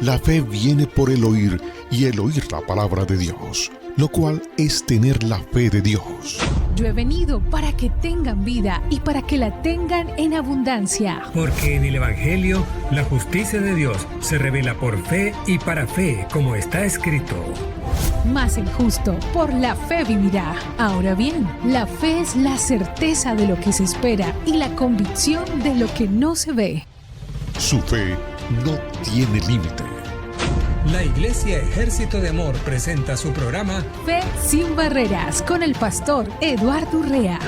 La fe viene por el oír y el oír la palabra de Dios, lo cual es tener la fe de Dios. Yo he venido para que tengan vida y para que la tengan en abundancia. Porque en el Evangelio la justicia de Dios se revela por fe y para fe, como está escrito. Mas el justo por la fe vivirá. Ahora bien, la fe es la certeza de lo que se espera y la convicción de lo que no se ve. Su fe no tiene límite. La Iglesia Ejército de Amor presenta su programa Fe sin Barreras con el pastor Eduardo Urrea.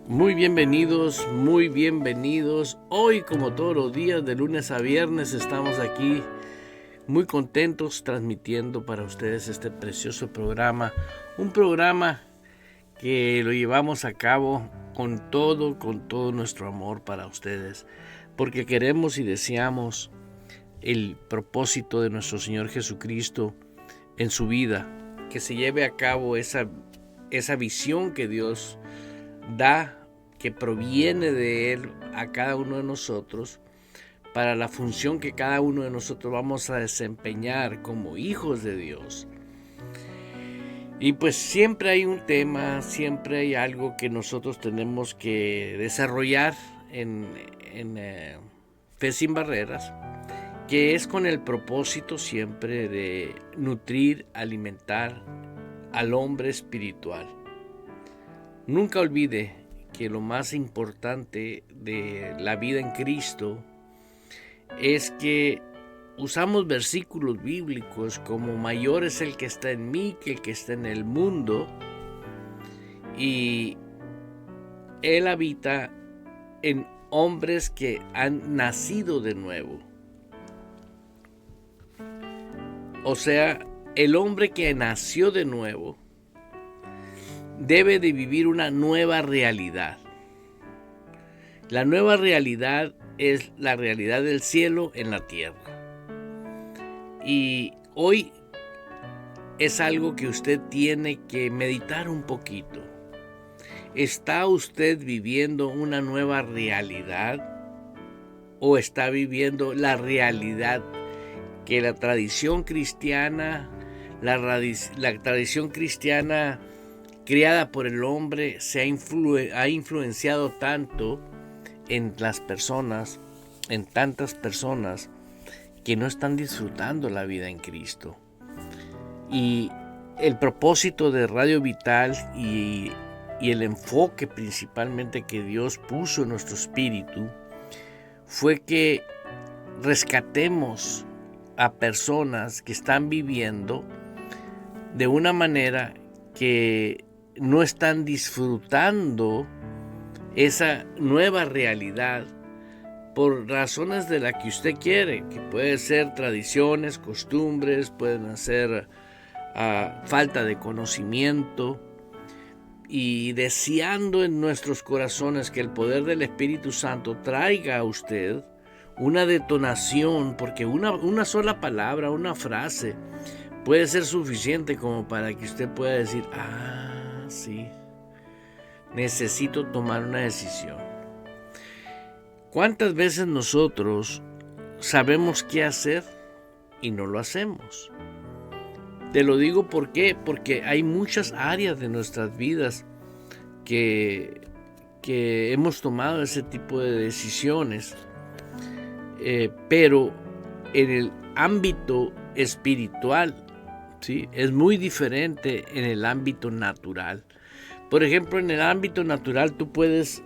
Muy bienvenidos. Hoy, como todos los días, de lunes a viernes, estamos aquí muy contentos transmitiendo para ustedes este precioso programa. Un programa que lo llevamos a cabo con todo nuestro amor para ustedes, porque queremos y deseamos el propósito de nuestro Señor Jesucristo en su vida, que se lleve a cabo esa visión que Dios da, que proviene de Él a cada uno de nosotros, para la función que cada uno de nosotros vamos a desempeñar como hijos de Dios. Y pues siempre hay un tema, siempre hay algo que nosotros tenemos que desarrollar en Fe sin Barreras, que es con el propósito siempre de nutrir, alimentar al hombre espiritual. Nunca olvide que lo más importante de la vida en Cristo es que usamos versículos bíblicos como mayor es el que está en mí que el que está en el mundo, y Él habita en hombres que han nacido de nuevo. O sea, el hombre que nació de nuevo debe de vivir una nueva realidad. La nueva realidad es la realidad del cielo en la tierra. Y hoy es algo que usted tiene que meditar un poquito. ¿Está usted viviendo una nueva realidad o está viviendo la realidad que la tradición cristiana, la tradición cristiana criada por el hombre ha influenciado tanto en las personas, en tantas personas que no están disfrutando la vida en Cristo? Y el propósito de Radio Vital y el enfoque principalmente que Dios puso en nuestro espíritu fue que rescatemos a personas que están viviendo de una manera que no están disfrutando esa nueva realidad por razones de la que usted quiere, que puede ser tradiciones, costumbres, pueden ser falta de conocimiento, y deseando en nuestros corazones que el poder del Espíritu Santo traiga a usted una detonación, porque una sola palabra, una frase puede ser suficiente como para que usted pueda decir, sí, necesito tomar una decisión. ¿Cuántas veces nosotros sabemos qué hacer y no lo hacemos? Te lo digo ¿por qué? Porque hay muchas áreas de nuestras vidas que hemos tomado ese tipo de decisiones, pero en el ámbito espiritual, ¿sí?, es muy diferente en el ámbito natural. Por ejemplo, en el ámbito natural tú puedes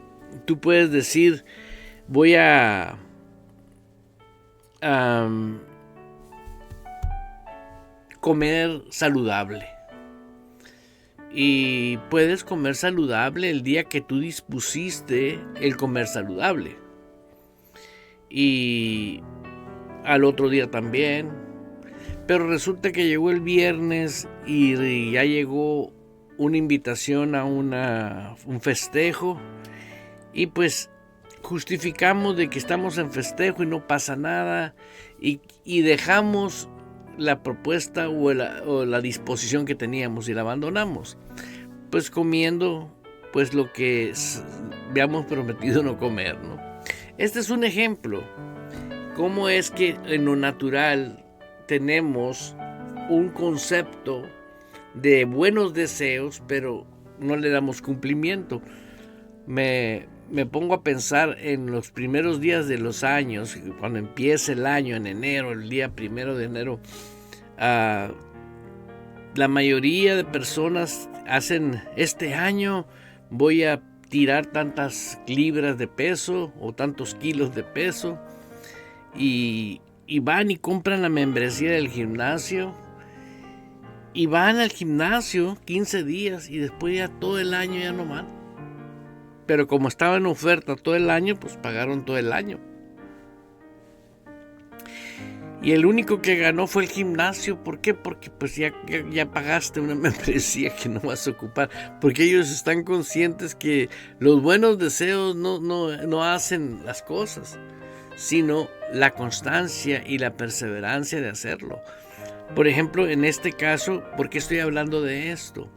decir, voy a comer saludable. Y puedes comer saludable el día que tú dispusiste el comer saludable. Y al otro día también. Pero resulta que llegó el viernes y ya llegó una invitación a un festejo. Y pues justificamos de que estamos en festejo y no pasa nada y dejamos la propuesta o la disposición que teníamos y la abandonamos, pues comiendo pues lo que habíamos prometido no comer, ¿no? Este es un ejemplo. Cómo es que en lo natural tenemos un concepto de buenos deseos, pero no le damos cumplimiento. Me pongo a pensar en los primeros días de los años, cuando empieza el año, en enero, el día 1 de enero, la mayoría de personas hacen, este año voy a tirar tantas libras de peso o tantos kilos de peso, y van y compran la membresía del gimnasio, y van al gimnasio 15 días y después ya todo el año ya no van. Pero como estaba en oferta todo el año, pues pagaron todo el año. Y el único que ganó fue el gimnasio. ¿Por qué? Porque pues ya pagaste una membresía que no vas a ocupar. Porque ellos están conscientes que los buenos deseos no hacen las cosas, sino la constancia y la perseverancia de hacerlo. Por ejemplo, en este caso, ¿por qué estoy hablando de esto?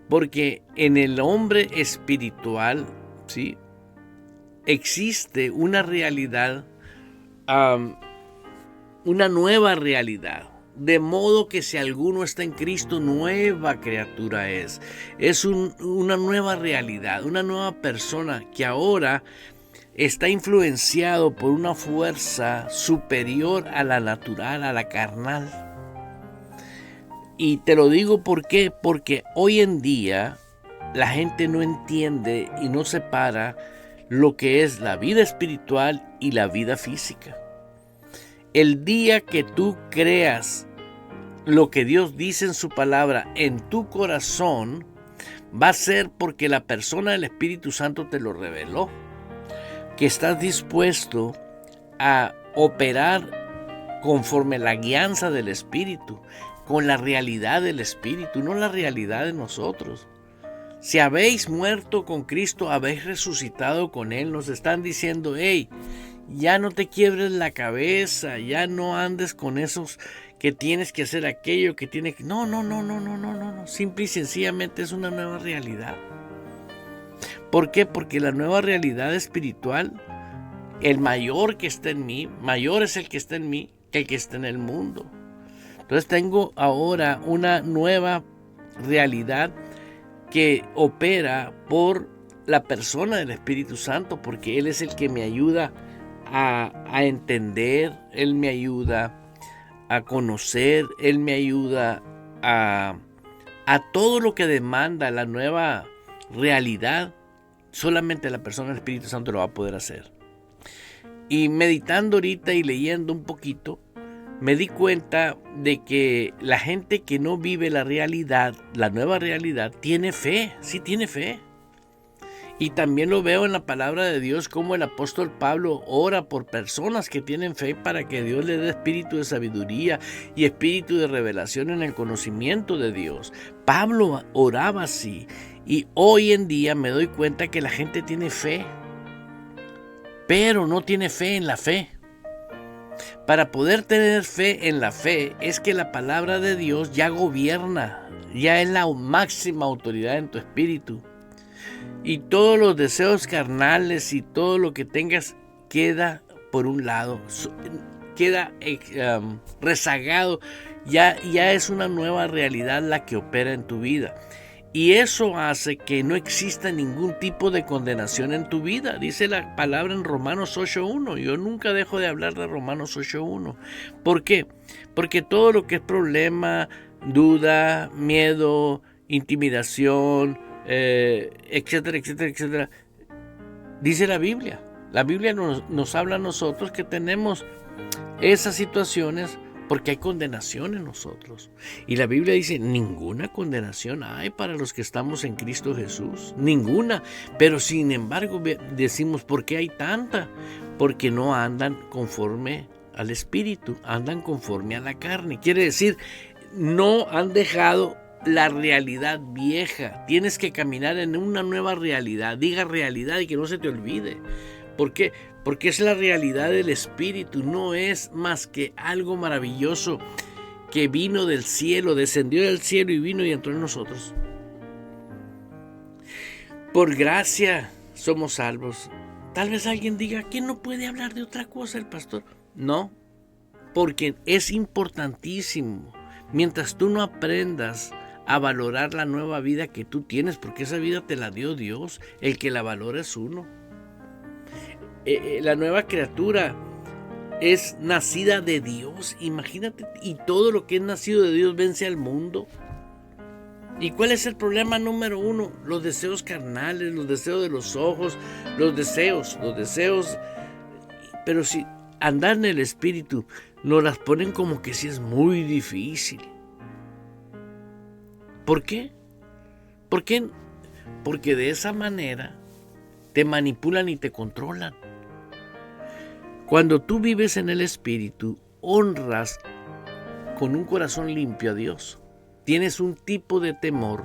Porque en el hombre espiritual, ¿sí?, existe una realidad, una nueva realidad. De modo que si alguno está en Cristo, nueva criatura es. Es una nueva realidad, una nueva persona que ahora está influenciado por una fuerza superior a la natural, a la carnal. Y te lo digo ¿por qué? Porque hoy en día la gente no entiende y no separa lo que es la vida espiritual y la vida física. El día que tú creas lo que Dios dice en su palabra en tu corazón, va a ser porque la persona del Espíritu Santo te lo reveló. Que estás dispuesto a operar conforme la guianza del Espíritu, con la realidad del Espíritu, no la realidad de nosotros. Si habéis muerto con Cristo, habéis resucitado con Él. Nos están diciendo, hey, ya no te quiebres la cabeza, ya no andes con esos que tienes que hacer aquello, que tienes que... No. Simple y sencillamente es una nueva realidad. ¿Por qué? Porque la nueva realidad espiritual, el mayor que está en mí, mayor es el que está en mí que el que está en el mundo. Entonces tengo ahora una nueva realidad que opera por la persona del Espíritu Santo, porque Él es el que me ayuda a entender, Él me ayuda a conocer, Él me ayuda a todo lo que demanda la nueva realidad. Solamente la persona del Espíritu Santo lo va a poder hacer. Y meditando ahorita y leyendo un poquito, me di cuenta de que la gente que no vive la realidad, la nueva realidad, tiene fe, sí tiene fe. Y también lo veo en la palabra de Dios, como el apóstol Pablo ora por personas que tienen fe para que Dios le dé espíritu de sabiduría y espíritu de revelación en el conocimiento de Dios. Pablo oraba así. Y hoy en día me doy cuenta que la gente tiene fe, pero no tiene fe en la fe. Para poder tener fe en la fe es que la palabra de Dios ya gobierna, ya es la máxima autoridad en tu espíritu. Y todos los deseos carnales y todo lo que tengas queda por un lado, queda rezagado, ya es una nueva realidad la que opera en tu vida. Y eso hace que no exista ningún tipo de condenación en tu vida. Dice la palabra en Romanos 8.1. Yo nunca dejo de hablar de Romanos 8.1. ¿Por qué? Porque todo lo que es problema, duda, miedo, intimidación, etcétera, dice la Biblia. La Biblia nos habla a nosotros que tenemos esas situaciones porque hay condenación en nosotros. Y la Biblia dice, ninguna condenación hay para los que estamos en Cristo Jesús. Ninguna. Pero sin embargo decimos, ¿por qué hay tanta? Porque no andan conforme al Espíritu, andan conforme a la carne. Quiere decir, no han dejado la realidad vieja. Tienes que caminar en una nueva realidad. Diga realidad y que no se te olvide. ¿Por qué? Porque es la realidad del Espíritu, no es más que algo maravilloso que vino del cielo, descendió del cielo y vino y entró en nosotros. Por gracia somos salvos. Tal vez alguien diga, ¿quién no puede hablar de otra cosa el pastor? No, porque es importantísimo. Mientras tú no aprendas a valorar la nueva vida que tú tienes, porque esa vida te la dio Dios, el que la valora es uno. La nueva criatura es nacida de Dios, imagínate, y todo lo que es nacido de Dios vence al mundo. ¿Y cuál es el problema número uno? Los deseos carnales, los deseos de los ojos, los deseos. Pero si andar en el Espíritu nos las ponen como que sí es muy difícil. ¿Por qué? ¿Por qué? Porque de esa manera te manipulan y te controlan. Cuando tú vives en el Espíritu, honras con un corazón limpio a Dios. Tienes un tipo de temor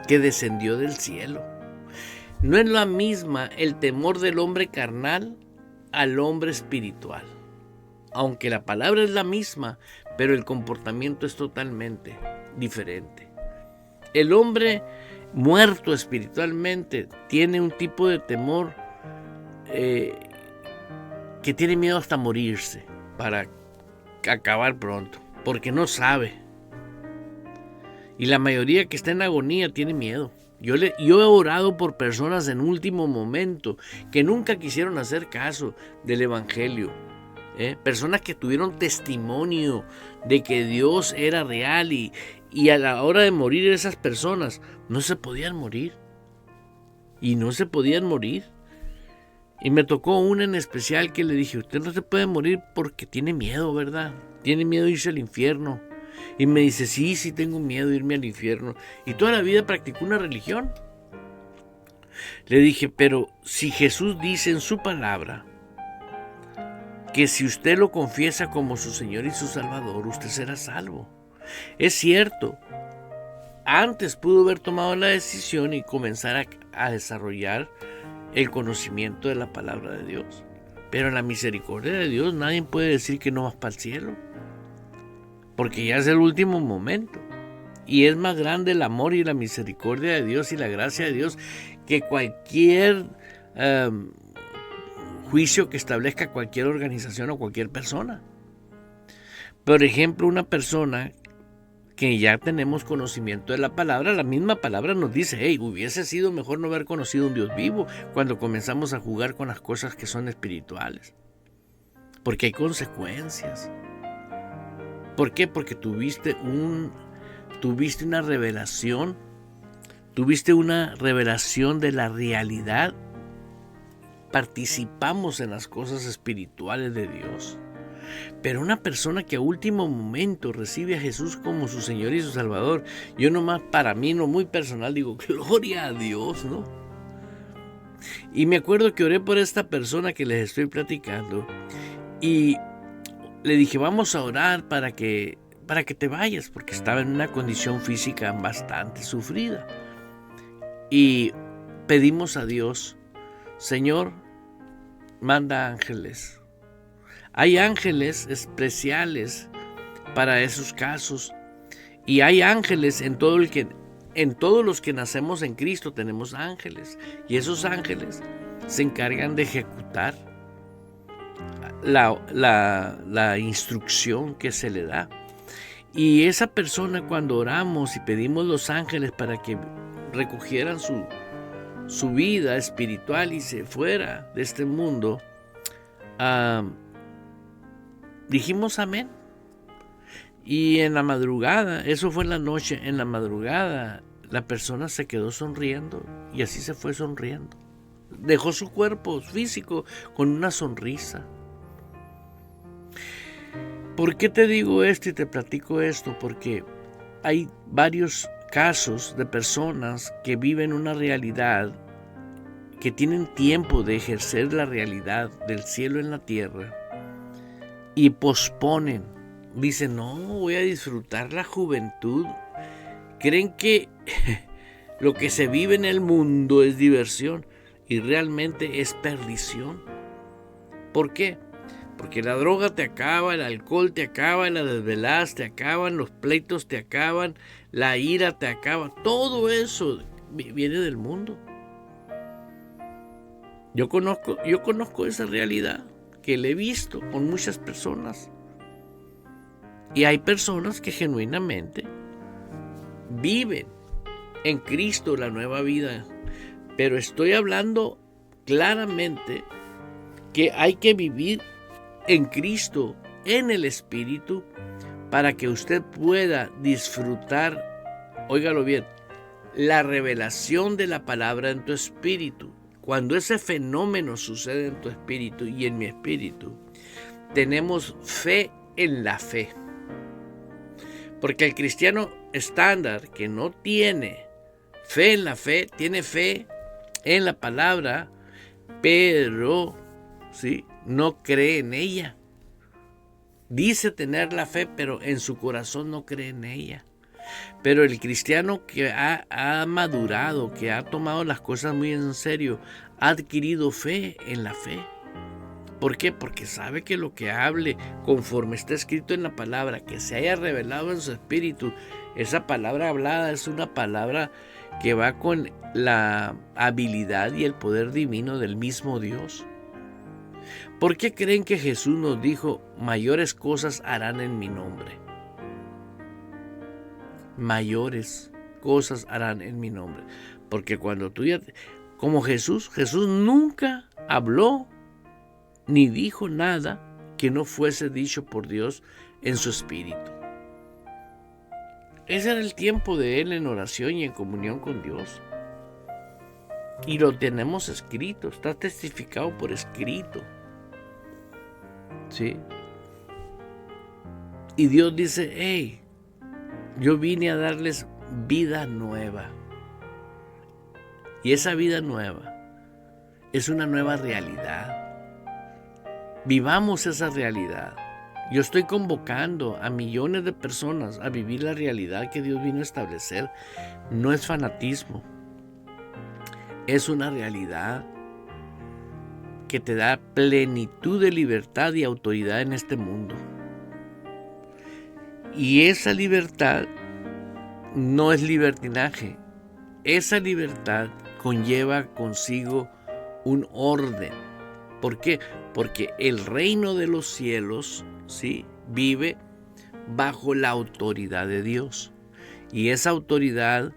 que descendió del cielo. No es la misma el temor del hombre carnal al hombre espiritual. Aunque la palabra es la misma, pero el comportamiento es totalmente diferente. El hombre muerto espiritualmente tiene un tipo de temor que tiene miedo hasta morirse para acabar pronto, porque no sabe. Y la mayoría que está en agonía tiene miedo. Yo he orado por personas en último momento que nunca quisieron hacer caso del Evangelio. Personas que tuvieron testimonio de que Dios era real y a la hora de morir esas personas no se podían morir. Y no se podían morir. Y me tocó una en especial que le dije, usted no se puede morir porque tiene miedo, ¿verdad? Tiene miedo de irse al infierno. Y me dice, sí, tengo miedo de irme al infierno. Y toda la vida practicó una religión. Le dije, pero si Jesús dice en su palabra que si usted lo confiesa como su Señor y su Salvador, usted será salvo. Es cierto, antes pudo haber tomado la decisión y comenzar a desarrollar el conocimiento de la palabra de Dios. Pero en la misericordia de Dios nadie puede decir que no vas para el cielo. Porque ya es el último momento. Y es más grande el amor y la misericordia de Dios y la gracia de Dios que cualquier juicio que establezca cualquier organización o cualquier persona. Por ejemplo, una persona que ya tenemos conocimiento de la palabra, la misma palabra nos dice, hey, hubiese sido mejor no haber conocido un Dios vivo cuando comenzamos a jugar con las cosas que son espirituales. Porque hay consecuencias. ¿Por qué? Porque tuviste una revelación, de la realidad. Participamos en las cosas espirituales de Dios. Pero una persona que a último momento recibe a Jesús como su Señor y su Salvador, yo nomás para mí, no muy personal, digo, gloria a Dios, ¿no? Y me acuerdo que oré por esta persona que les estoy platicando y le dije, vamos a orar para que te vayas, porque estaba en una condición física bastante sufrida. Y pedimos a Dios, Señor, manda ángeles. Hay ángeles especiales para esos casos. Y hay ángeles en todos los que nacemos en Cristo tenemos ángeles. Y esos ángeles se encargan de ejecutar la instrucción que se le da. Y esa persona, cuando oramos y pedimos los ángeles para que recogieran su vida espiritual y se fuera de este mundo, dijimos amén. Y en la madrugada, eso fue en la noche, en la madrugada la persona se quedó sonriendo y así se fue sonriendo. Dejó su cuerpo físico con una sonrisa. ¿Por qué te digo esto y te platico esto? Porque hay varios casos de personas que viven una realidad, que tienen tiempo de ejercer la realidad del cielo en la tierra y posponen. Dicen, no, voy a disfrutar la juventud. Creen que lo que se vive en el mundo es diversión. y realmente es perdición. ¿Por qué? Porque la droga te acaba, el alcohol te acaba, las desveladas te acaban, los pleitos te acaban, la ira te acaba. Todo eso viene del mundo. Yo conozco esa realidad que la he visto con muchas personas. Y hay personas que genuinamente viven en Cristo la nueva vida. Pero estoy hablando claramente que hay que vivir en Cristo, en el Espíritu, para que usted pueda disfrutar, óigalo bien, la revelación de la palabra en tu espíritu. Cuando ese fenómeno sucede en tu espíritu y en mi espíritu, tenemos fe en la fe. Porque el cristiano estándar que no tiene fe en la fe, tiene fe en la palabra, pero ¿sí?, no cree en ella. Dice tener la fe, pero en su corazón no cree en ella. Pero el cristiano que ha madurado, que ha tomado las cosas muy en serio, ha adquirido fe en la fe. ¿Por qué? Porque sabe que lo que hable, conforme está escrito en la palabra, que se haya revelado en su espíritu, esa palabra hablada es una palabra que va con la habilidad y el poder divino del mismo Dios. ¿Por qué creen que Jesús nos dijo, mayores cosas harán en mi nombre? Mayores cosas harán en mi nombre. Porque cuando tú ya... Como Jesús nunca habló ni dijo nada que no fuese dicho por Dios en su espíritu. Ese era el tiempo de él en oración y en comunión con Dios. Y lo tenemos escrito, está testificado por escrito. ¿Sí? Y Dios dice, hey, yo vine a darles vida nueva. Y esa vida nueva es una nueva realidad. Vivamos esa realidad. Yo estoy convocando a millones de personas a vivir la realidad que Dios vino a establecer. No es fanatismo. Es una realidad que te da plenitud de libertad y autoridad en este mundo. Y esa libertad no es libertinaje. Esa libertad conlleva consigo un orden. ¿Por qué? Porque el reino de los cielos, ¿sí?, vive bajo la autoridad de Dios. Y esa autoridad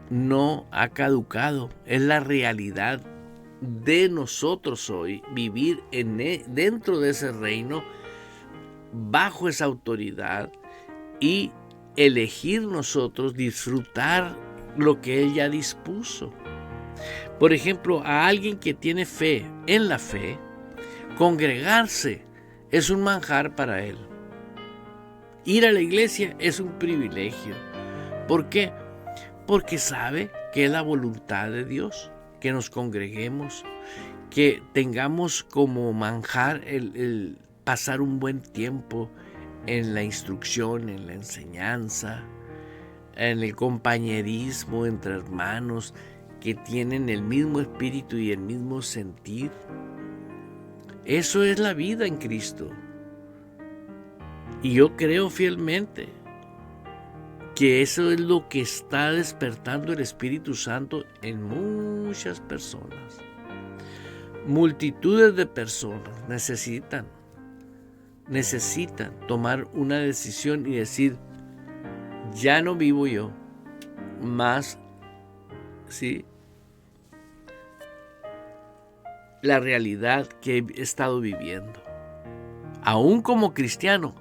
no ha caducado. Es la realidad de nosotros hoy, vivir dentro de ese reino, bajo esa autoridad, y elegir nosotros disfrutar lo que Él ya dispuso. Por ejemplo, a alguien que tiene fe en la fe, congregarse es un manjar para él. Ir a la iglesia es un privilegio. ¿Por qué? Porque sabe que es la voluntad de Dios, que nos congreguemos, que tengamos como manjar el pasar un buen tiempo en la instrucción, en la enseñanza, en el compañerismo entre hermanos que tienen el mismo espíritu y el mismo sentir. Eso es la vida en Cristo. Y yo creo fielmente que eso es lo que está despertando el Espíritu Santo en muchas personas. Multitudes de personas necesitan tomar una decisión y decir, ya no vivo yo, más, ¿sí?, la realidad que he estado viviendo. Aún como cristiano,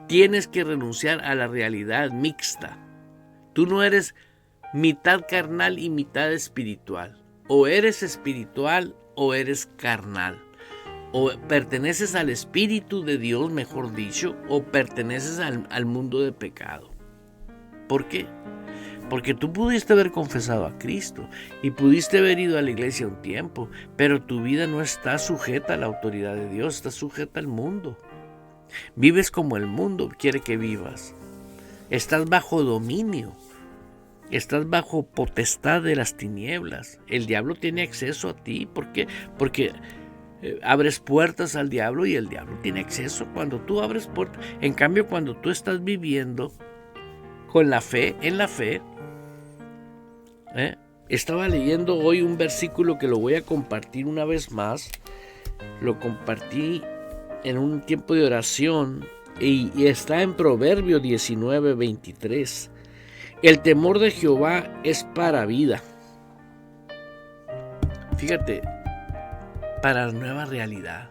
tienes que renunciar a la realidad mixta. Tú no eres mitad carnal y mitad espiritual. O eres espiritual o eres carnal. O perteneces al Espíritu de Dios, mejor dicho, o perteneces al mundo de pecado. ¿Por qué? Porque tú pudiste haber confesado a Cristo y pudiste haber ido a la iglesia un tiempo, pero tu vida no está sujeta a la autoridad de Dios, está sujeta al mundo. Vives como el mundo quiere que vivas. Estás bajo dominio. Estás bajo potestad de las tinieblas. El diablo tiene acceso a ti. ¿Por qué? Porque abres puertas al diablo y el diablo tiene acceso cuando tú abres puertas. En cambio, cuando tú estás viviendo con la fe, en la fe, estaba leyendo hoy un versículo que lo voy a compartir una vez más. Lo compartí en un tiempo de oración y está en Proverbio 19:23. El temor de Jehová es para vida. Fíjate, para la nueva realidad.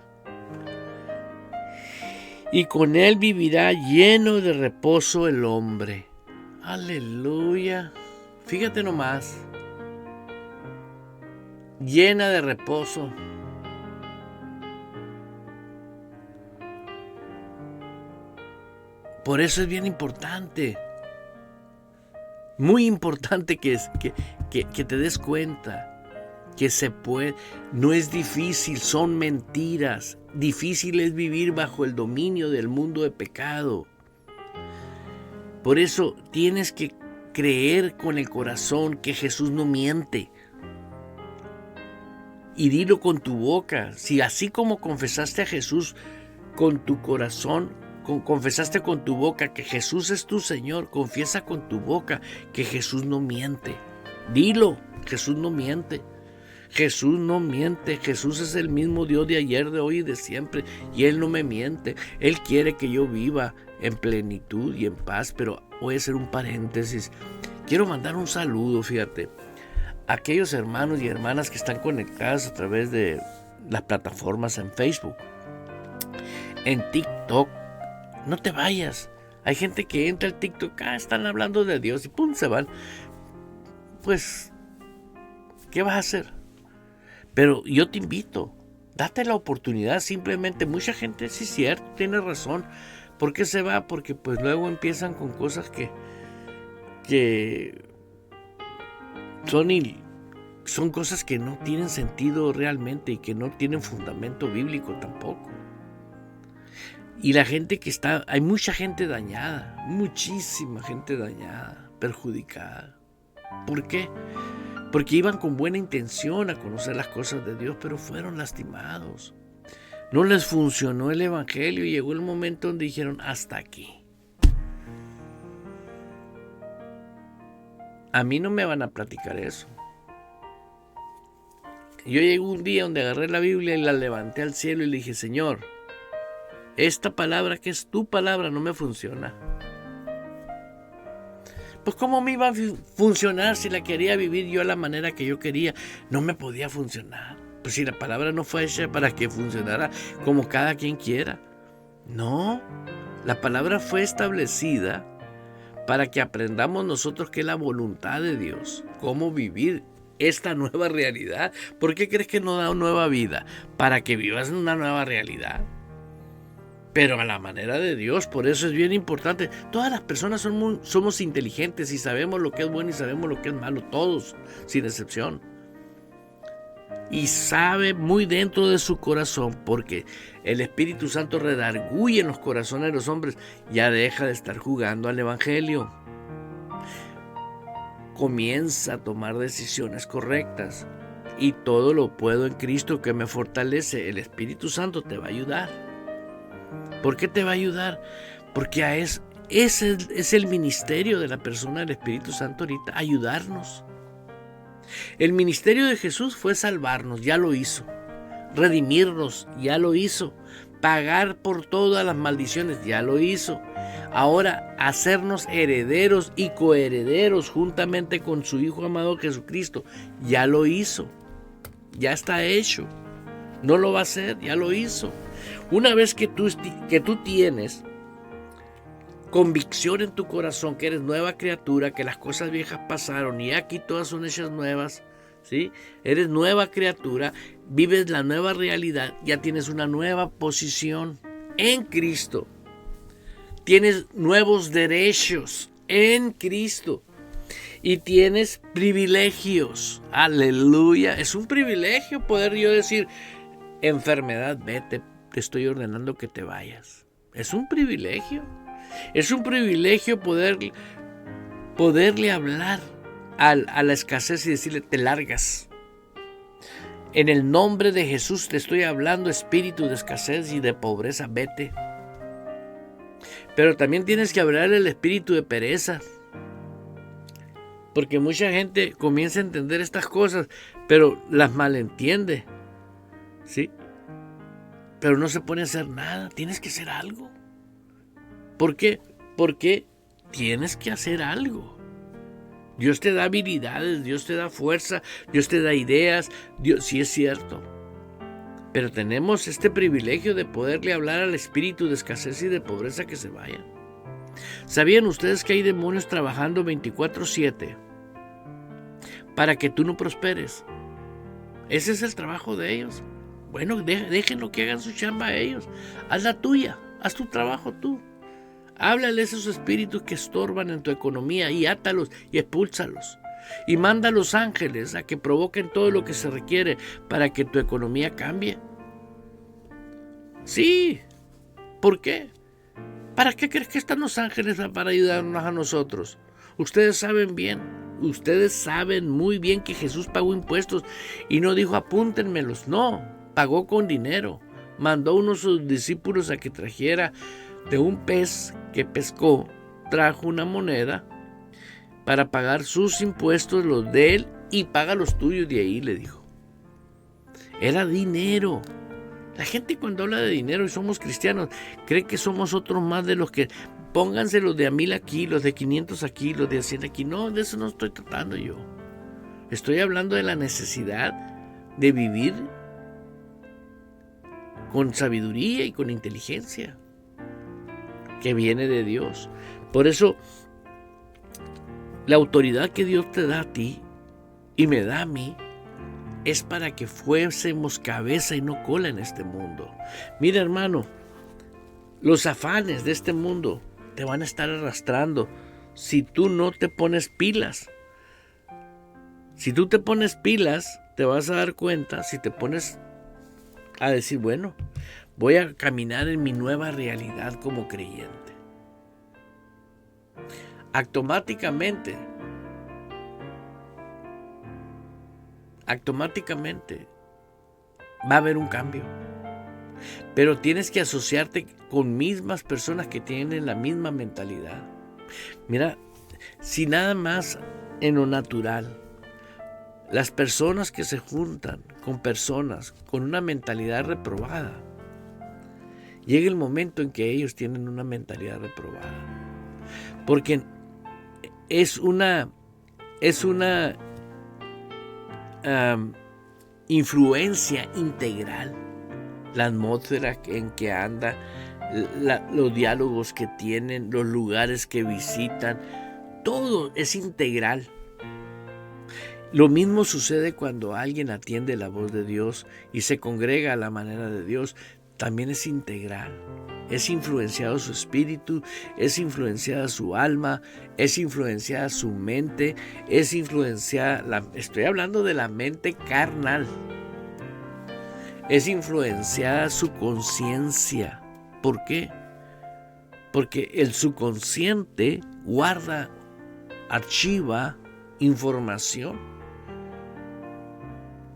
Y con él vivirá lleno de reposo el hombre. Aleluya. Fíjate nomás. Llena de reposo. Por eso es bien importante. Muy importante que te des cuenta que se puede. No es difícil, son mentiras. Difícil es vivir bajo el dominio del mundo de pecado. Por eso tienes que creer con el corazón que Jesús no miente. Y dilo con tu boca. Si así como confesaste a Jesús con tu corazón, confesaste con tu boca que Jesús es tu Señor, confiesa con tu boca que Jesús no miente. Dilo, Jesús no miente. Jesús no miente. Jesús es el mismo Dios de ayer, de hoy y de siempre. Y Él no me miente. Él quiere que yo viva en plenitud y en paz. Pero voy a hacer un paréntesis. Quiero mandar un saludo, fíjate, a aquellos hermanos y hermanas que están conectados a través de las plataformas en Facebook, en TikTok. No te vayas. Hay gente que entra al TikTok, están hablando de Dios y pum, se van. Pues, ¿qué vas a hacer? Pero yo te invito, date la oportunidad. Simplemente, mucha gente, sí es cierto, tiene razón. ¿Por qué se va? Porque pues luego empiezan con cosas que son cosas que no tienen sentido realmente y que no tienen fundamento bíblico tampoco. Y la gente que está, hay mucha gente dañada, muchísima gente dañada, perjudicada. ¿Por qué? Porque iban con buena intención a conocer las cosas de Dios, pero fueron lastimados. No les funcionó el evangelio y llegó el momento donde dijeron, hasta aquí. A mí no me van a platicar eso. Yo llegué un día donde agarré la Biblia y la levanté al cielo y le dije, Señor, esta palabra que es tu palabra no me funciona. Pues ¿cómo me iba a funcionar si la quería vivir yo a la manera que yo quería? No me podía funcionar. Pues si la palabra no fue hecha para que funcionara como cada quien quiera. No, la palabra fue establecida para que aprendamos nosotros qué es la voluntad de Dios, cómo vivir esta nueva realidad. ¿Por qué crees que nos da una nueva vida? Para que vivas en una nueva realidad, pero a la manera de Dios. Por eso es bien importante. Todas las personas somos inteligentes y sabemos lo que es bueno y sabemos lo que es malo, todos, sin excepción. Y sabe muy dentro de su corazón, porque el Espíritu Santo redarguye en los corazones de los hombres. Ya deja de estar jugando al evangelio. Comienza a tomar decisiones correctas. Y todo lo puedo en Cristo que me fortalece. El Espíritu Santo te va a ayudar. ¿Por qué te va a ayudar? Porque ese es el ministerio de la persona del Espíritu Santo ahorita, ayudarnos. El ministerio de Jesús fue salvarnos, ya lo hizo. Redimirnos, ya lo hizo. Pagar por todas las maldiciones, ya lo hizo. Ahora, hacernos herederos y coherederos juntamente con su Hijo amado Jesucristo, ya lo hizo. Ya está hecho. No lo va a hacer, ya lo hizo. Una vez que tú tienes convicción en tu corazón que eres nueva criatura, que las cosas viejas pasaron y aquí todas son hechas nuevas, ¿sí? Eres nueva criatura, vives la nueva realidad, ya tienes una nueva posición en Cristo. Tienes nuevos derechos en Cristo y tienes privilegios. Aleluya. Es un privilegio poder yo decir, enfermedad, vete, te estoy ordenando que te vayas. Es un privilegio. Es un privilegio poderle hablar a la escasez y decirle, te largas. En el nombre de Jesús te estoy hablando, espíritu de escasez y de pobreza, vete. Pero también tienes que hablarle al espíritu de pereza. Porque mucha gente comienza a entender estas cosas, pero las malentiende. ¿Sí? Pero no se pone a hacer nada. Tienes que hacer algo. ¿Por qué? Porque tienes que hacer algo. Dios te da habilidades, Dios te da fuerza, Dios te da ideas. Dios, sí es cierto. Pero tenemos este privilegio de poderle hablar al espíritu de escasez y de pobreza que se vayan. ¿Sabían ustedes que hay demonios trabajando 24/7 para que tú no prosperes? Ese es el trabajo de ellos. Bueno, déjenlo que hagan su chamba a ellos. Haz la tuya, haz tu trabajo tú. Háblale a esos espíritus que estorban en tu economía y átalos y expúlsalos. Y manda a los ángeles a que provoquen todo lo que se requiere para que tu economía cambie. Sí. ¿Por qué? ¿Para qué crees que están los ángeles para ayudarnos a nosotros? Ustedes saben bien, ustedes saben muy bien que Jesús pagó impuestos y no dijo apúntenmelos, no, pagó con dinero. Mandó a uno de sus discípulos a que trajera de un pez que pescó, trajo una moneda para pagar sus impuestos, los de él, y paga los tuyos de ahí, le dijo. Era dinero. La gente cuando habla de dinero y somos cristianos, cree que somos otros más de los que pónganse los de a 1000 aquí, los de 500 aquí, los de 100 aquí. No, de eso no estoy tratando yo. Estoy hablando de la necesidad de vivir con sabiduría y con inteligencia que viene de Dios. Por eso, la autoridad que Dios te da a ti y me da a mí es para que fuésemos cabeza y no cola en este mundo. Mira, hermano, los afanes de este mundo te van a estar arrastrando si tú no te pones pilas. Si tú te pones pilas, te vas a dar cuenta, si te pones a decir, bueno, voy a caminar en mi nueva realidad como creyente. Automáticamente va a haber un cambio. Pero tienes que asociarte con mismas personas que tienen la misma mentalidad. Mira, si nada más en lo natural, las personas que se juntan con personas con una mentalidad reprobada, llega el momento en que ellos tienen una mentalidad reprobada. Porque es una influencia integral. La atmósfera en que anda, los diálogos que tienen, los lugares que visitan, todo es integral. Lo mismo sucede cuando alguien atiende la voz de Dios y se congrega a la manera de Dios, también es integral. Es influenciado su espíritu, es influenciada su alma, es influenciada su mente, es influenciada, estoy hablando de la mente carnal. Es influenciada su conciencia. ¿Por qué? Porque el subconsciente guarda, archiva información.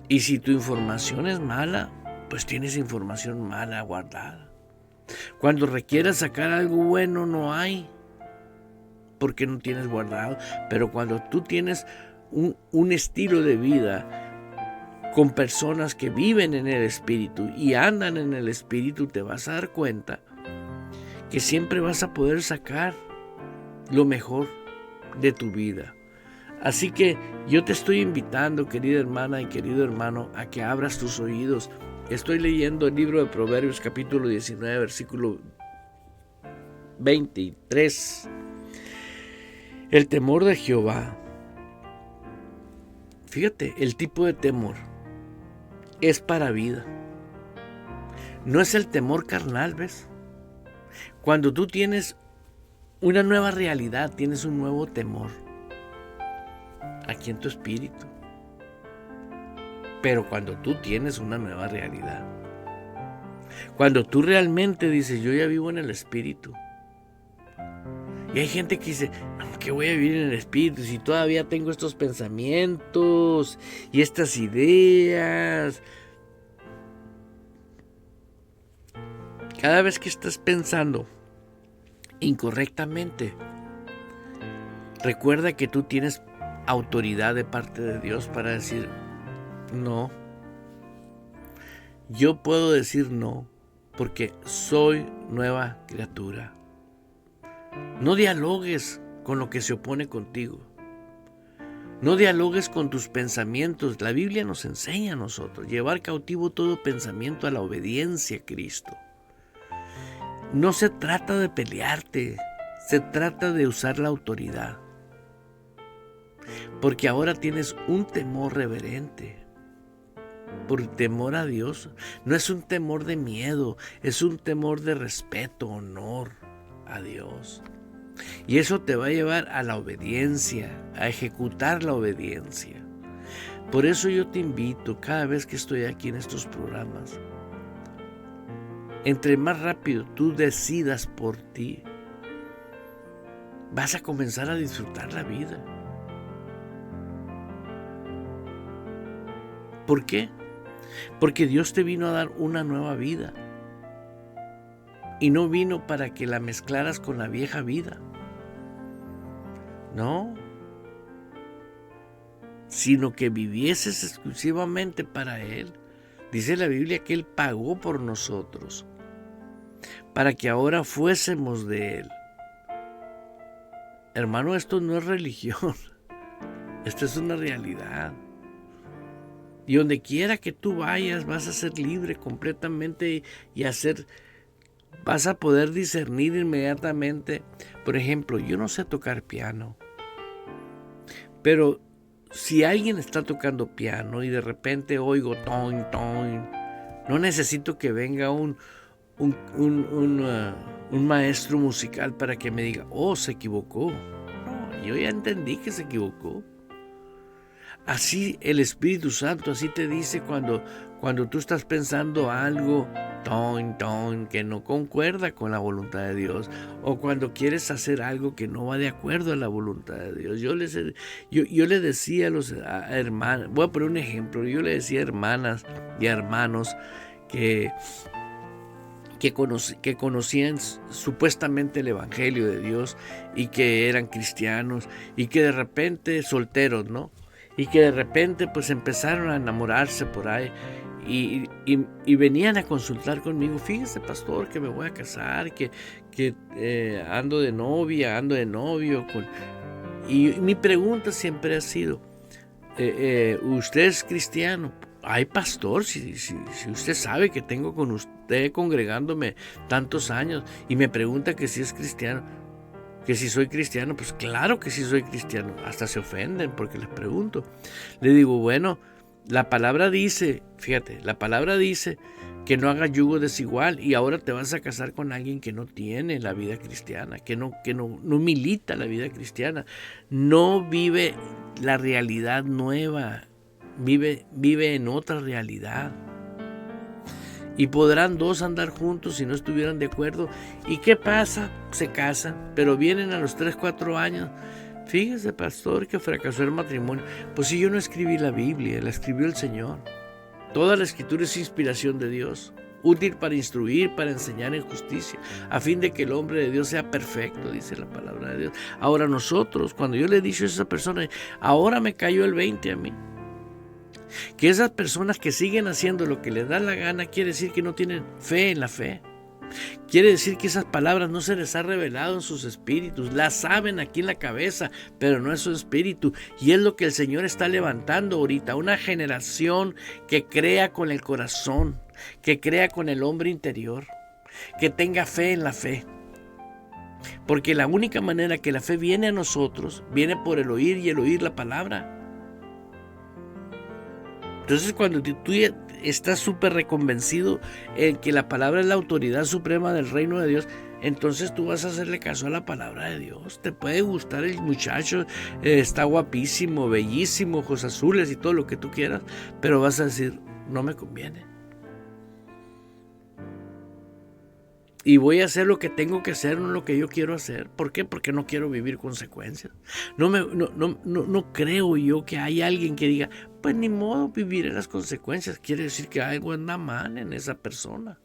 Y si tu información es mala, pues tienes información mala guardada. Cuando requieras sacar algo bueno, no hay, porque no tienes guardado. Pero cuando tú tienes un estilo de vida con personas que viven en el Espíritu y andan en el Espíritu, te vas a dar cuenta que siempre vas a poder sacar lo mejor de tu vida. Así que yo te estoy invitando, querida hermana y querido hermano, a que abras tus oídos. Estoy leyendo el libro de Proverbios capítulo 19, versículo 23. El temor de Jehová. Fíjate, el tipo de temor es para vida. No es el temor carnal, ¿ves? Cuando tú tienes una nueva realidad, tienes un nuevo temor aquí en tu espíritu. Pero cuando tú tienes una nueva realidad, cuando tú realmente dices, yo ya vivo en el espíritu. Y hay gente que dice, no, que voy a vivir en el Espíritu si todavía tengo estos pensamientos y estas ideas? Cada vez que estás pensando incorrectamente, recuerda que tú tienes autoridad de parte de Dios para decir no. Yo puedo decir no porque soy nueva criatura. No dialogues con lo que se opone contigo. No dialogues con tus pensamientos. La Biblia nos enseña a nosotros llevar cautivo todo pensamiento a la obediencia a Cristo. No se trata de pelearte, se trata de usar la autoridad. Porque ahora tienes un temor reverente, por temor a Dios. No es un temor de miedo, es un temor de respeto, honor a Dios. Y eso te va a llevar a la obediencia, a ejecutar la obediencia. Por eso yo te invito, cada vez que estoy aquí en estos programas, entre más rápido tú decidas por ti, vas a comenzar a disfrutar la vida. ¿Por qué? Porque Dios te vino a dar una nueva vida. Y no vino para que la mezclaras con la vieja vida. No. Sino que vivieses exclusivamente para Él. Dice la Biblia que Él pagó por nosotros, para que ahora fuésemos de Él. Hermano, esto no es religión. Esto es una realidad. Y donde quiera que tú vayas, vas a ser libre completamente y vas a poder discernir inmediatamente. Por ejemplo, yo no sé tocar piano, pero si alguien está tocando piano y de repente oigo toin, toin, no necesito que venga un maestro musical para que me diga, oh, se equivocó. No, yo ya entendí que se equivocó. Así el Espíritu Santo, así te dice cuando tú estás pensando algo que no concuerda con la voluntad de Dios, o cuando quieres hacer algo que no va de acuerdo a la voluntad de Dios. Yo le decía a los hermanos, voy a poner un ejemplo, yo le decía a hermanas y a hermanos que conocían supuestamente el Evangelio de Dios y que eran cristianos y que de repente solteros, ¿no? Y que de repente pues empezaron a enamorarse por ahí y venían a consultar conmigo. Fíjese, pastor, que me voy a casar, que ando de novia, ando de novio. Y mi pregunta siempre ha sido, ¿usted es cristiano? Ay, pastor, si usted sabe que tengo con usted congregándome tantos años y me pregunta que si es cristiano, que si soy cristiano, pues claro que sí soy cristiano. Hasta se ofenden porque les pregunto. Le digo, bueno, la palabra dice, fíjate, la palabra dice que no haga yugo desigual, y ahora te vas a casar con alguien que no tiene la vida cristiana, que no milita la vida cristiana, no vive la realidad nueva, vive en otra realidad. Y podrán dos andar juntos si no estuvieran de acuerdo. ¿Y qué pasa? Se casan, pero vienen a los 3-4 años. Fíjese, pastor, que fracasó el matrimonio. Pues si yo no escribí la Biblia, la escribió el Señor. Toda la Escritura es inspiración de Dios, útil para instruir, para enseñar en justicia, a fin de que el hombre de Dios sea perfecto, dice la palabra de Dios. Ahora nosotros, cuando yo le he dicho a esa persona, ahora me cayó el 20 a mí, que esas personas que siguen haciendo lo que les da la gana, quiere decir que no tienen fe en la fe. Quiere decir que esas palabras no se les ha revelado en sus espíritus. Las saben aquí en la cabeza, pero no es su espíritu. Y es lo que el Señor está levantando ahorita. Una generación que crea con el corazón, que crea con el hombre interior, que tenga fe en la fe. Porque la única manera que la fe viene a nosotros, viene por el oír, y el oír la palabra. Entonces, cuando tú estás súper reconvencido en que la palabra es la autoridad suprema del reino de Dios, entonces tú vas a hacerle caso a la palabra de Dios. Te puede gustar el muchacho, está guapísimo, bellísimo, ojos azules y todo lo que tú quieras, pero vas a decir, no me conviene. Y voy a hacer lo que tengo que hacer, no lo que yo quiero hacer. ¿Por qué? Porque no quiero vivir consecuencias. No creo yo que hay alguien que diga, pues ni modo, viviré las consecuencias. Quiere decir que algo anda mal en esa persona.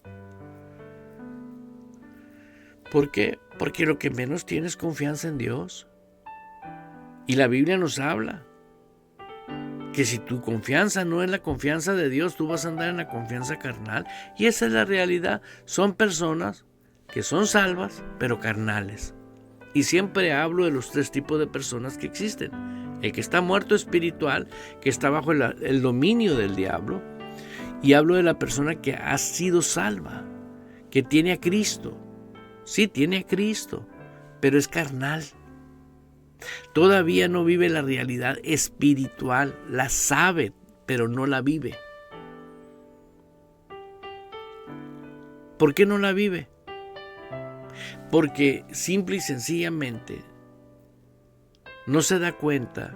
¿Por qué? Porque lo que menos tiene es confianza en Dios. Y la Biblia nos habla que si tu confianza no es la confianza de Dios, tú vas a andar en la confianza carnal. Y esa es la realidad. Son personas que son salvas, pero carnales. Y siempre hablo de los tres tipos de personas que existen. El que está muerto espiritual, que está bajo el dominio del diablo. Y hablo de la persona que ha sido salva, que tiene a Cristo. Sí, tiene a Cristo, pero es carnal. Todavía no vive la realidad espiritual, la sabe, pero no la vive. ¿Por qué no la vive? Porque simple y sencillamente no se da cuenta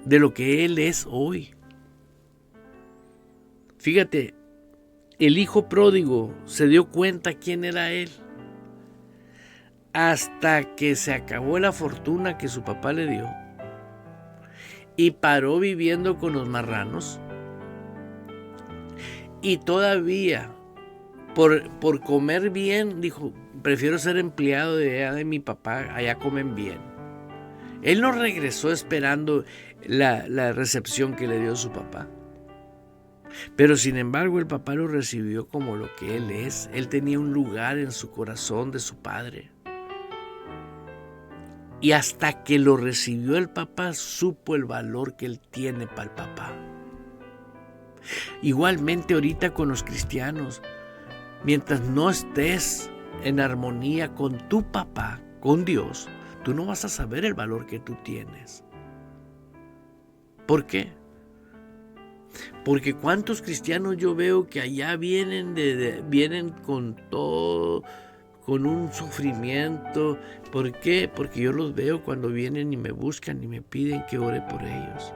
de lo que Él es hoy. Fíjate, el hijo pródigo se dio cuenta quién era él hasta que se acabó la fortuna que su papá le dio y paró viviendo con los marranos. Y todavía, por comer bien, dijo, prefiero ser empleado de mi papá, allá comen bien. Él no regresó esperando la recepción que le dio su papá. Pero sin embargo el papá lo recibió como lo que él es. Él tenía un lugar en su corazón de su padre. Y hasta que lo recibió el papá, supo el valor que él tiene para el papá. Igualmente ahorita con los cristianos, mientras no estés en armonía con tu papá, con Dios, tú no vas a saber el valor que tú tienes. ¿Por qué? Porque cuántos cristianos yo veo que allá vienen con todo, con un sufrimiento. ¿Por qué? Porque yo los veo cuando vienen y me buscan y me piden que ore por ellos.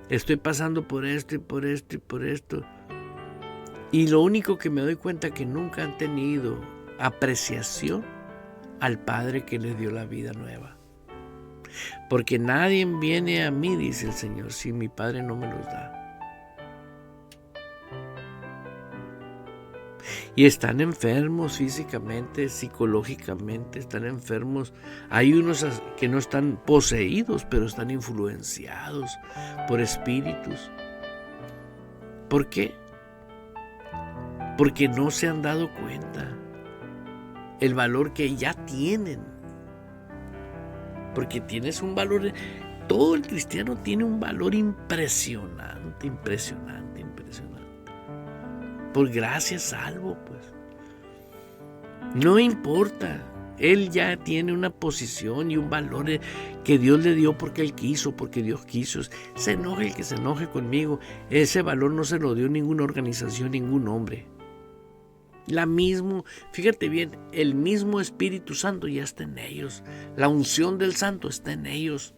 Estoy pasando por esto y por esto y por esto. Y lo único que me doy cuenta es que nunca han tenido apreciación al Padre que les dio la vida nueva. Porque nadie viene a mí, dice el Señor, si mi Padre no me los da. Y están enfermos físicamente, psicológicamente, están enfermos. Hay unos que no están poseídos, pero están influenciados por espíritus. ¿Por qué? Porque no se han dado cuenta el valor que ya tienen. Porque tienes un valor, todo el cristiano tiene un valor impresionante. Por gracia es salvo, pues. No importa, él ya tiene una posición y un valor que Dios le dio porque él quiso, porque Dios quiso. Se enoje el que se enoje conmigo, ese valor no se lo dio ninguna organización, ningún hombre. Fíjate bien, el mismo Espíritu Santo ya está en ellos. La unción del Santo está en ellos.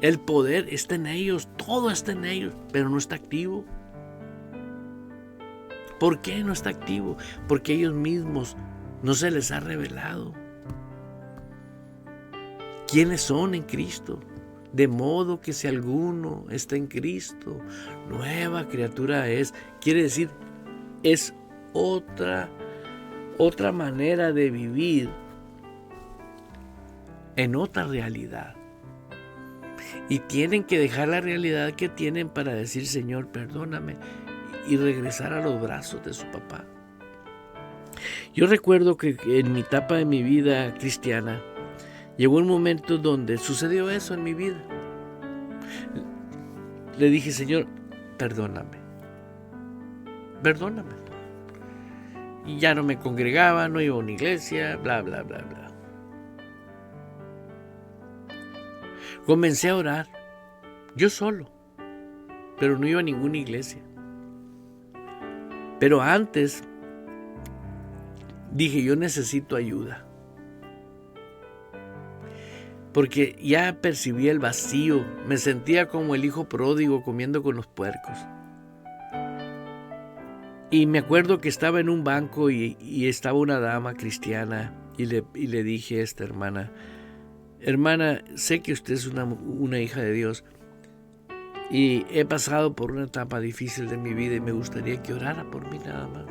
El poder está en ellos, todo está en ellos, pero no está activo. ¿Por qué no está activo? Porque ellos mismos no se les ha revelado quiénes son en Cristo. De modo que si alguno está en Cristo, nueva criatura es. Quiere decir, es otra manera de vivir en otra realidad. Y tienen que dejar la realidad que tienen para decir, Señor, perdóname, y regresar a los brazos de su papá. Yo recuerdo que en mi etapa de mi vida cristiana llegó un momento donde sucedió eso en mi vida. Le dije, Señor, perdóname. Y ya no me congregaba, no iba a una iglesia, bla, bla, bla, bla. Comencé a orar, yo solo, pero no iba a ninguna iglesia. Pero antes dije, yo necesito ayuda. Porque ya percibía el vacío, me sentía como el hijo pródigo comiendo con los puercos. Y me acuerdo que estaba en un banco y estaba una dama cristiana y le dije a esta hermana, sé que usted es una hija de Dios y he pasado por una etapa difícil de mi vida y me gustaría que orara por mí nada más.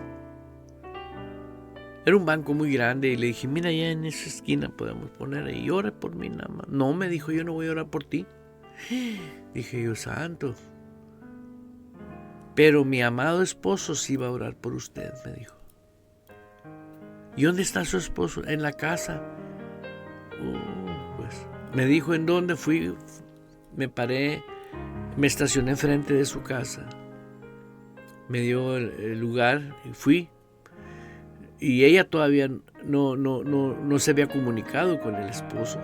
Era un banco muy grande y le dije, mira, allá en esa esquina podemos poner ahí, ore por mí nada más. No, me dijo, yo no voy a orar por ti. Dije yo, santo. Pero mi amado esposo sí va a orar por usted, me dijo. ¿Y dónde está su esposo? En la casa. Pues me dijo en dónde. Fui, me paré, me estacioné enfrente de su casa. Me dio el lugar y fui. Y ella todavía no se había comunicado con el esposo.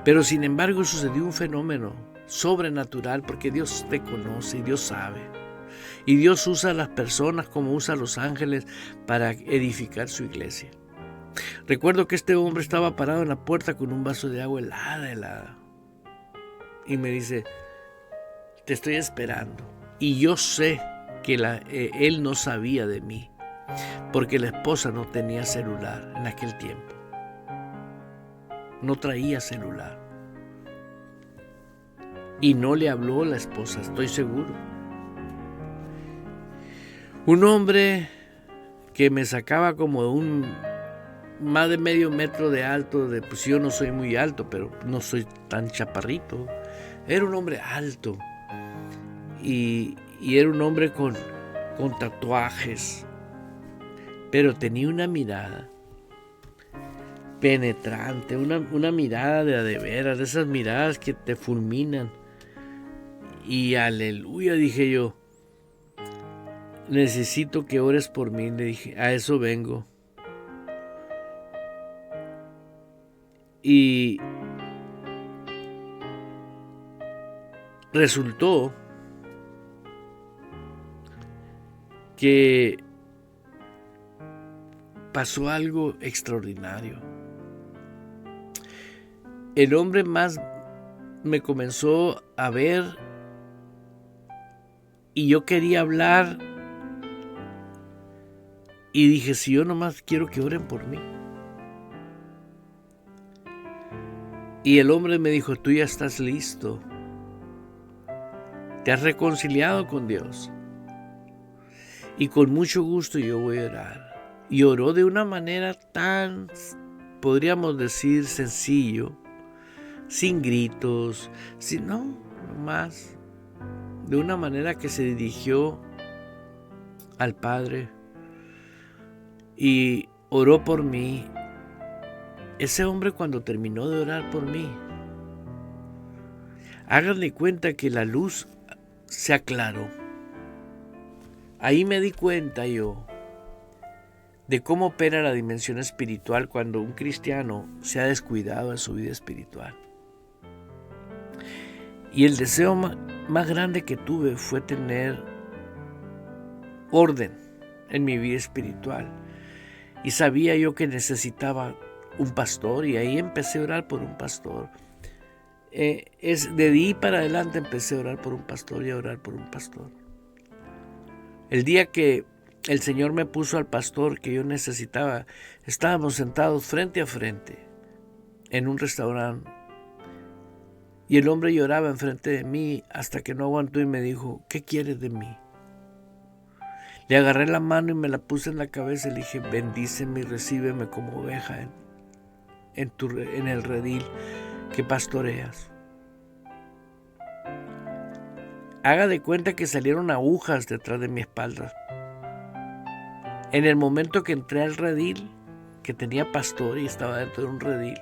Pero sin embargo sucedió un fenómeno sobrenatural, porque Dios te conoce y Dios sabe. Y Dios usa a las personas como usa a los ángeles para edificar su iglesia. Recuerdo que este hombre estaba parado en la puerta con un vaso de agua helada. Y me dice, te estoy esperando. Y yo sé que él no sabía de mí, porque la esposa no tenía celular en aquel tiempo. No traía celular. Y no le habló la esposa, estoy seguro. Un hombre que me sacaba como más de medio metro de alto, pues yo no soy muy alto, pero no soy tan chaparrito. Era un hombre alto y era un hombre con tatuajes, pero tenía una mirada penetrante, una mirada de veras, de esas miradas que te fulminan. Y aleluya, dije yo, necesito que ores por mí, le dije, a eso vengo. Y resultó que pasó algo extraordinario. El hombre más me comenzó a ver y yo quería hablar y dije, si yo nomás quiero que oren por mí. Y el hombre me dijo, tú ya estás listo. Te has reconciliado con Dios. Y con mucho gusto yo voy a orar. Y oró de una manera tan, podríamos decir, sencillo, sin gritos, nomás de una manera que se dirigió al Padre y oró por mí. Ese hombre, cuando terminó de orar por mí, háganle cuenta que la luz se aclaró. Ahí me di cuenta yo de cómo opera la dimensión espiritual cuando un cristiano se ha descuidado en su vida espiritual. Y el deseo más grande que tuve fue tener orden en mi vida espiritual. Y sabía yo que necesitaba un pastor, y ahí empecé a orar por un pastor. De ahí para adelante empecé a orar por un pastor y a orar por un pastor. El día que el Señor me puso al pastor que yo necesitaba, estábamos sentados frente a frente en un restaurante. Y el hombre lloraba enfrente de mí hasta que no aguantó y me dijo, ¿qué quieres de mí? Le agarré la mano y me la puse en la cabeza y le dije, bendíceme y recíbeme como oveja en el redil que pastoreas. Haga de cuenta que salieron agujas detrás de mi espalda. En el momento que entré al redil, que tenía pastor y estaba dentro de un redil,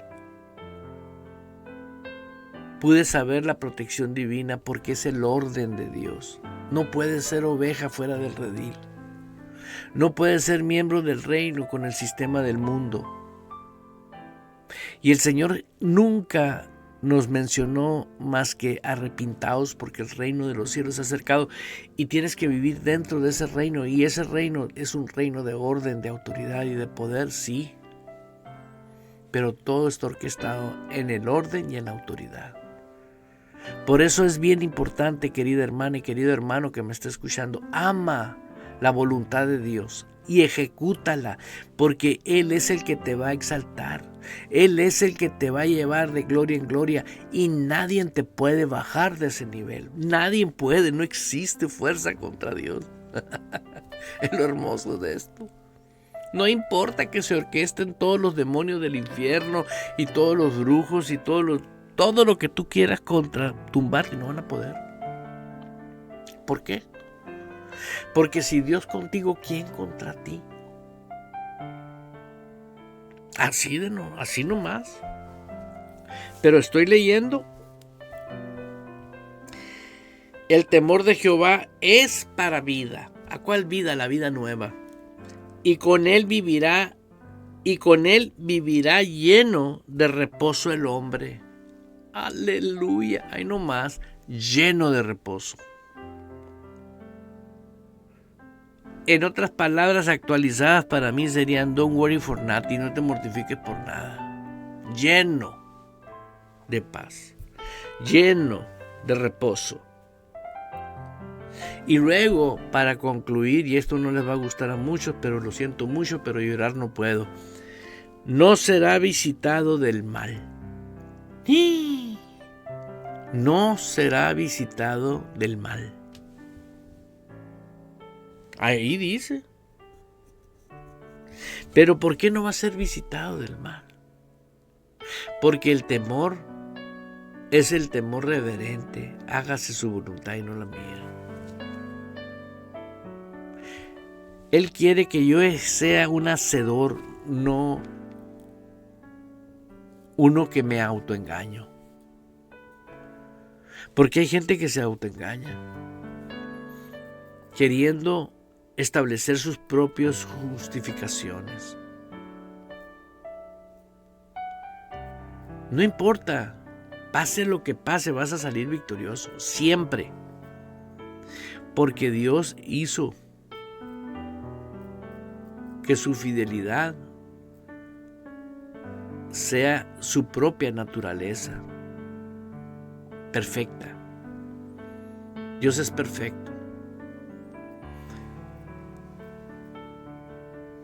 pude saber la protección divina, porque es el orden de Dios. No puedes ser oveja fuera del redil. No puedes ser miembro del reino con el sistema del mundo. Y el Señor nunca nos mencionó más que arrepintaos, porque el reino de los cielos se ha acercado, y tienes que vivir dentro de ese reino. Y ese reino es un reino de orden, de autoridad y de poder, sí, pero todo está orquestado en el orden y en la autoridad. Por eso es bien importante, querida hermana y querido hermano que me está escuchando, ama la voluntad de Dios y ejecútala, porque Él es el que te va a exaltar. Él es el que te va a llevar de gloria en gloria y nadie te puede bajar de ese nivel. Nadie puede, no existe fuerza contra Dios. Es lo hermoso de esto. No importa que se orquesten todos los demonios del infierno y todos los brujos y todo lo que tú quieras contra tumbar, no van a poder. ¿Por qué? Porque si Dios contigo, ¿quién contra ti? Así nomás. Pero estoy leyendo. El temor de Jehová es para vida. ¿A cuál vida? La vida nueva. Y con él vivirá lleno de reposo el hombre. Aleluya. Ahí nomás, lleno de reposo. En otras palabras actualizadas para mí serían: don't worry for nothing, no te mortifiques por nada. Lleno de paz, lleno de reposo. Y luego, para concluir, y esto no les va a gustar a muchos, pero lo siento mucho, pero llorar no puedo. No será visitado del mal. No será visitado del mal. Ahí dice. Pero ¿por qué no va a ser visitado del mal? Porque el temor es el temor reverente. Hágase su voluntad y no la mía. Él quiere que yo sea un hacedor, no uno que me autoengaño. Porque hay gente que se autoengaña, queriendo establecer sus propias justificaciones. No importa, pase lo que pase, vas a salir victorioso, siempre. Porque Dios hizo que su fidelidad sea su propia naturaleza, perfecta. Dios es perfecto.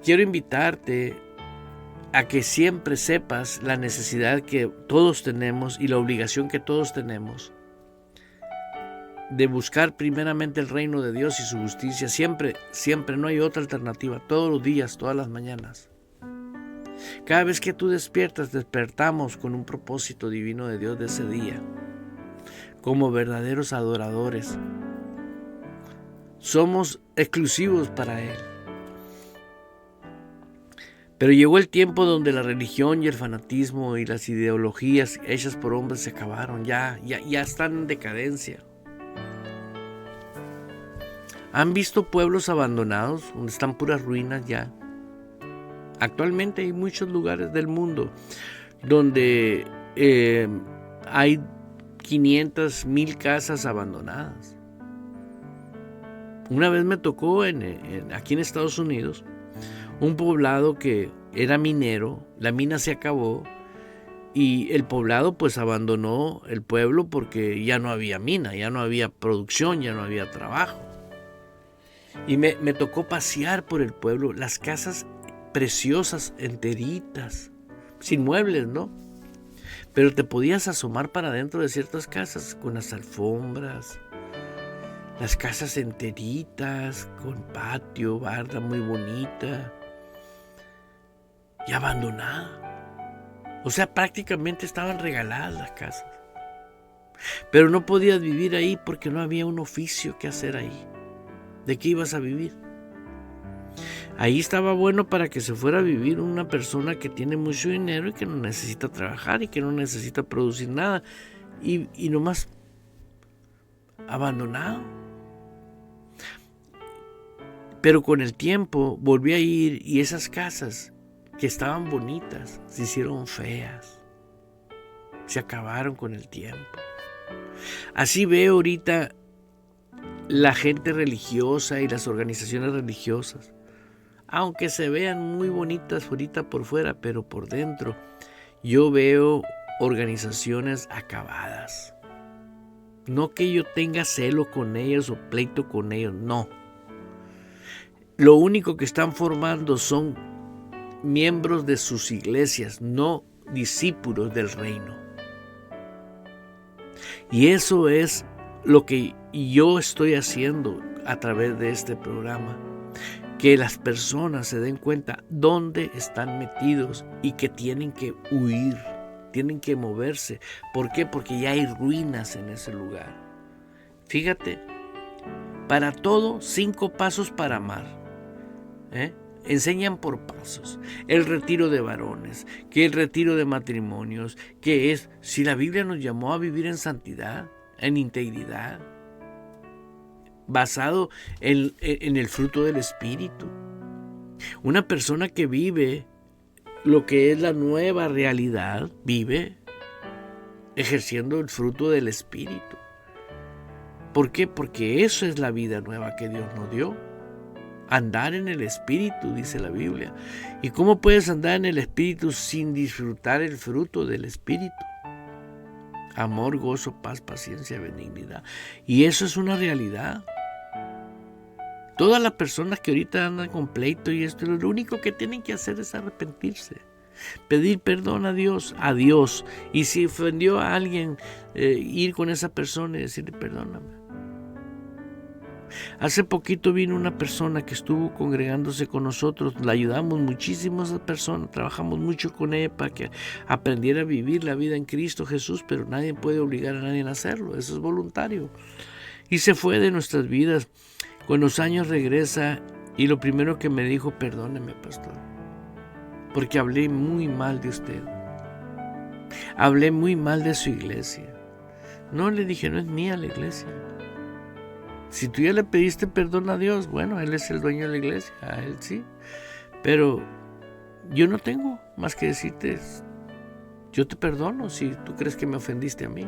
Quiero invitarte a que siempre sepas la necesidad que todos tenemos y la obligación que todos tenemos de buscar primeramente el reino de Dios y su justicia. Siempre, no hay otra alternativa. Todos los días, todas las mañanas. Cada vez que tú despiertas, despertamos con un propósito divino de Dios de ese día. Como verdaderos adoradores. Somos exclusivos para Él. Pero llegó el tiempo donde la religión y el fanatismo y las ideologías hechas por hombres se acabaron. Ya están en decadencia. ¿Han visto pueblos abandonados donde están puras ruinas ya? Actualmente hay muchos lugares del mundo donde hay 500, 1000 casas abandonadas. Una vez me tocó aquí en Estados Unidos un poblado que era minero, la mina se acabó y el poblado pues abandonó el pueblo porque ya no había mina, ya no había producción, ya no había trabajo. Y me tocó pasear por el pueblo, las casas preciosas, enteritas, sin muebles, ¿no? Pero te podías asomar para adentro de ciertas casas con las alfombras, las casas enteritas, con patio, barda muy bonita y abandonada. O sea, prácticamente estaban regaladas las casas. Pero no podías vivir ahí porque no había un oficio que hacer ahí. ¿De qué ibas a vivir? Ahí estaba bueno para que se fuera a vivir una persona que tiene mucho dinero y que no necesita trabajar y que no necesita producir nada. Y nomás abandonado. Pero con el tiempo volví a ir y esas casas que estaban bonitas se hicieron feas. Se acabaron con el tiempo. Así veo ahorita la gente religiosa y las organizaciones religiosas. Aunque se vean muy bonitas ahorita por fuera, pero por dentro yo veo organizaciones acabadas. No que yo tenga celo con ellos o pleito con ellos, no. lo único que están formando son miembros de sus iglesias, no discípulos del reino. Y eso es lo que yo estoy haciendo a través de este programa. Que las personas se den cuenta dónde están metidos y que tienen que huir, tienen que moverse. ¿Por qué? Porque ya hay ruinas en ese lugar. Fíjate, para todo 5 pasos para amar. Enseñan por pasos. El retiro de varones, que el retiro de matrimonios, que es, si la Biblia nos llamó a vivir en santidad, en integridad, basado en el fruto del Espíritu. Una persona que vive lo que es la nueva realidad, vive ejerciendo el fruto del Espíritu. ¿Por qué? Porque eso es la vida nueva que Dios nos dio. Andar en el Espíritu, dice la Biblia. ¿Y cómo puedes andar en el Espíritu sin disfrutar el fruto del Espíritu? Amor, gozo, paz, paciencia, benignidad. Y eso es una realidad. Todas las personas que ahorita andan con pleito y esto, lo único que tienen que hacer es arrepentirse. Pedir perdón a Dios. Y si ofendió a alguien, ir con esa persona y decirle perdóname. Hace poquito vino una persona que estuvo congregándose con nosotros, la ayudamos muchísimo a esa persona, trabajamos mucho con ella para que aprendiera a vivir la vida en Cristo Jesús, pero nadie puede obligar a nadie a hacerlo, eso es voluntario. Y se fue de nuestras vidas. Con los años regresa y lo primero que me dijo, perdóneme, pastor, porque hablé muy mal de usted, hablé muy mal de su iglesia. No, le dije, no es mía la iglesia. Si tú ya le pediste perdón a Dios, bueno, Él es el dueño de la iglesia, a Él sí. Pero yo no tengo más que decirte, yo te perdono si tú crees que me ofendiste a mí.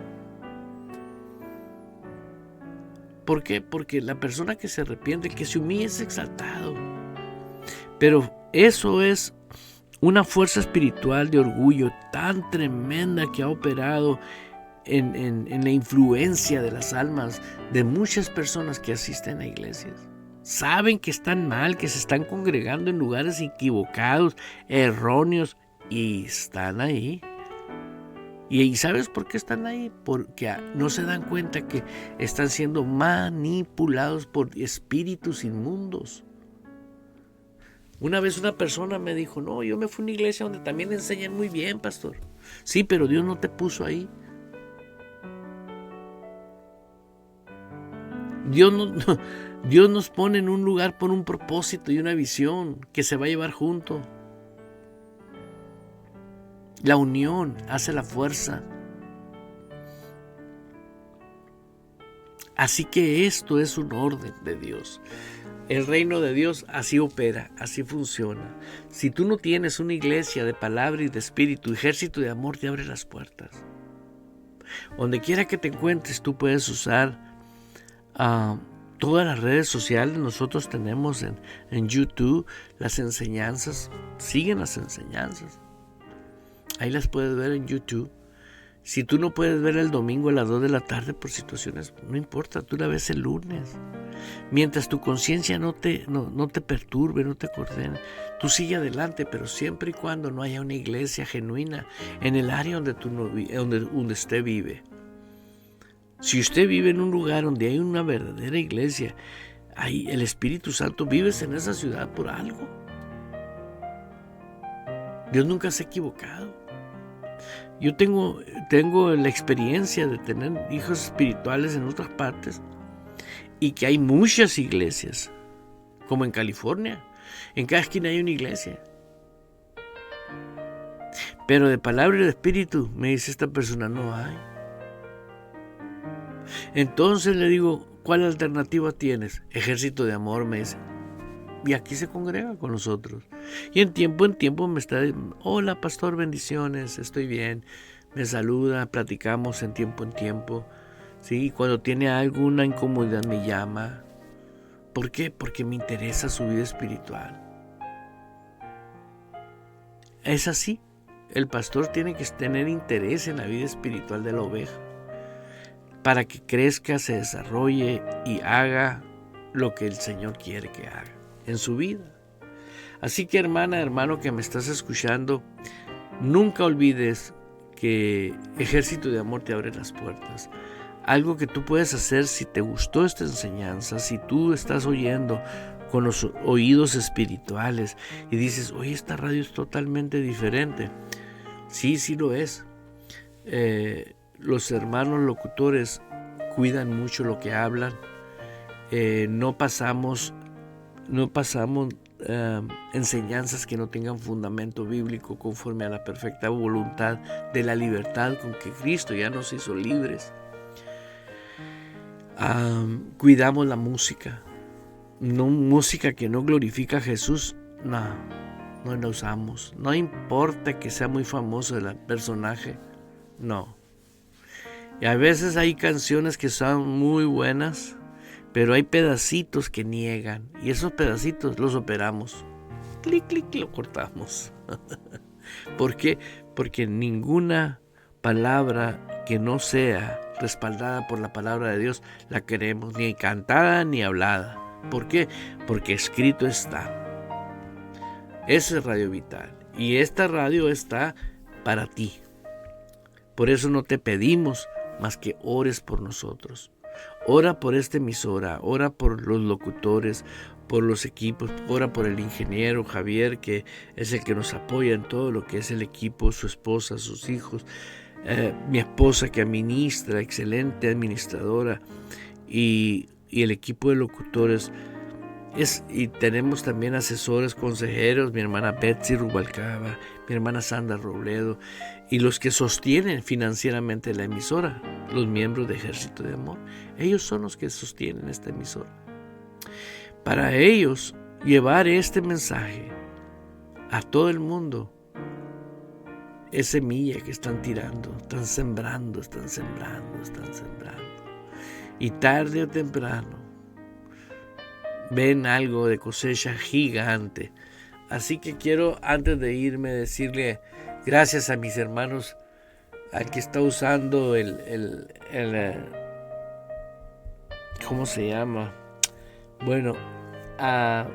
¿Por qué? Porque la persona que se arrepiente, que se humilla, es exaltado. Pero eso es una fuerza espiritual de orgullo tan tremenda que ha operado en la influencia de las almas de muchas personas que asisten a iglesias. Saben que están mal, que se están congregando en lugares equivocados, erróneos, y están ahí. ¿Y sabes por qué están ahí? Porque no se dan cuenta que están siendo manipulados por espíritus inmundos. Una vez una persona me dijo, no, yo me fui a una iglesia donde también enseñan muy bien, pastor. Sí, pero Dios no te puso ahí. Dios nos pone en un lugar por un propósito y una visión que se va a llevar junto. La unión hace la fuerza. Así que esto es un orden de Dios. El reino de Dios así opera, así funciona. Si tú no tienes una iglesia de palabra y de espíritu, ejército de amor te abre las puertas. Donde quiera que te encuentres, tú puedes usar todas las redes sociales. Nosotros tenemos en YouTube las enseñanzas. Siguen las enseñanzas. Ahí las puedes ver en YouTube. Si tú no puedes ver el domingo a las 2 de la tarde por situaciones, no importa, tú la ves el lunes. Mientras tu conciencia no te perturbe, no te coordene, tú sigue adelante, pero siempre y cuando no haya una iglesia genuina en el área donde usted vive. Si usted vive en un lugar donde hay una verdadera iglesia, ahí el Espíritu Santo, vives en esa ciudad por algo. Dios nunca se ha equivocado. Yo tengo la experiencia de tener hijos espirituales en otras partes y que hay muchas iglesias, como en California. En cada esquina hay una iglesia. Pero de palabra y de espíritu, me dice esta persona, no hay. Entonces le digo, ¿cuál alternativa tienes? Ejército de amor, me dice. Y aquí se congrega con nosotros. Y en tiempo me está diciendo, hola pastor, bendiciones, estoy bien. Me saluda, platicamos en tiempo. ¿Sí? Cuando tiene alguna incomodidad me llama. ¿Por qué? Porque me interesa su vida espiritual. Es así. El pastor tiene que tener interés en la vida espiritual de la oveja para que crezca, se desarrolle y haga lo que el Señor quiere que haga. en su vida. Así que hermana, hermano que me estás escuchando, nunca olvides que Ejército de Amor te abre las puertas. Algo que tú puedes hacer si te gustó esta enseñanza, si tú estás oyendo con los oídos espirituales y dices, oye, esta radio es totalmente diferente. Sí, sí lo es. Los hermanos locutores cuidan mucho lo que hablan. No pasamos enseñanzas que no tengan fundamento bíblico conforme a la perfecta voluntad de la libertad con que Cristo ya nos hizo libres. Cuidamos la música. No, música que no glorifica a Jesús, no la usamos. No importa que sea muy famoso el personaje, no. Y a veces hay canciones que son muy buenas, pero hay pedacitos que niegan, y esos pedacitos los operamos. Clic, clic, lo cortamos. ¿Por qué? Porque ninguna palabra que no sea respaldada por la palabra de Dios la queremos, ni cantada ni hablada. ¿Por qué? Porque escrito está. Esa es Radio Vital, y esta radio está para ti. Por eso no te pedimos más que ores por nosotros. Ora por esta emisora, ora por los locutores, por los equipos, ora por el ingeniero Javier, que es el que nos apoya en todo lo que es el equipo, su esposa, sus hijos, mi esposa que administra, excelente administradora, y el equipo de locutores. Y tenemos también asesores, consejeros, mi hermana Betsy Rubalcaba, mi hermana Sandra Robledo, y los que sostienen financieramente la emisora, los miembros de Ejército de Amor. Ellos son los que sostienen esta emisora. Para ellos, llevar este mensaje a todo el mundo es semilla que están tirando, están sembrando. Y tarde o temprano ven algo de cosecha gigante. Así que quiero, antes de irme, decirle gracias a mis hermanos, al que está usando ¿cómo se llama? Bueno, a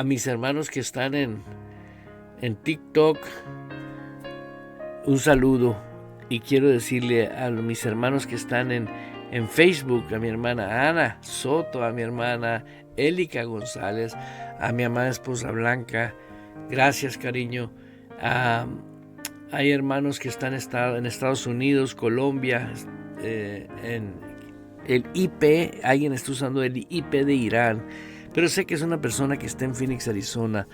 mis hermanos que están en TikTok, un saludo. Y quiero decirle a mis hermanos que están en Facebook, a mi hermana Ana Soto, a mi hermana Élica González, a mi amada esposa Blanca, gracias cariño. Hay hermanos que están en Estados Unidos, Colombia, en el IP, alguien está usando el IP de Irán, pero sé que es una persona que está en Phoenix, Arizona.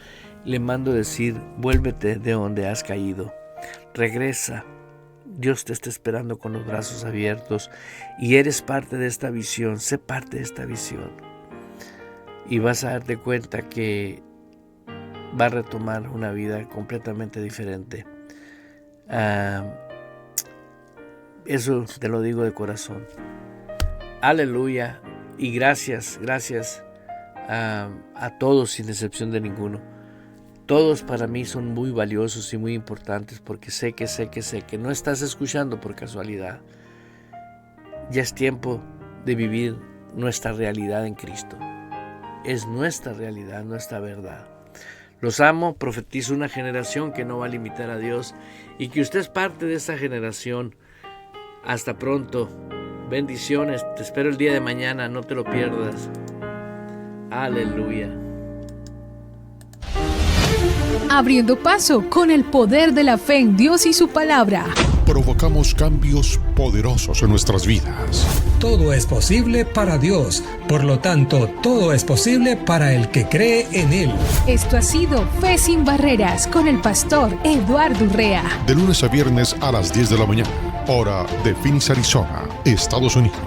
Le mando decir, vuélvete de donde has caído, regresa. Dios te está esperando con los brazos abiertos y eres parte de esta visión, sé parte de esta visión. Y vas a darte cuenta que va a retomar una vida completamente diferente. Eso te lo digo de corazón. Aleluya. Y gracias a todos sin excepción de ninguno. Todos para mí son muy valiosos y muy importantes porque sé que no estás escuchando por casualidad. Ya es tiempo de vivir nuestra realidad en Cristo. Es nuestra realidad, nuestra verdad. Los amo, profetizo una generación que no va a limitar a Dios y que usted es parte de esa generación. Hasta pronto. Bendiciones. Te espero el día de mañana, no te lo pierdas. Aleluya. Abriendo paso con el poder de la fe en Dios y su palabra. Provocamos cambios poderosos en nuestras vidas. Todo es posible para Dios, por lo tanto, todo es posible para el que cree en Él. Esto ha sido Fe Sin Barreras con el pastor Eduardo Urrea. De lunes a viernes a las 10 de la mañana, hora de Phoenix, Arizona, Estados Unidos.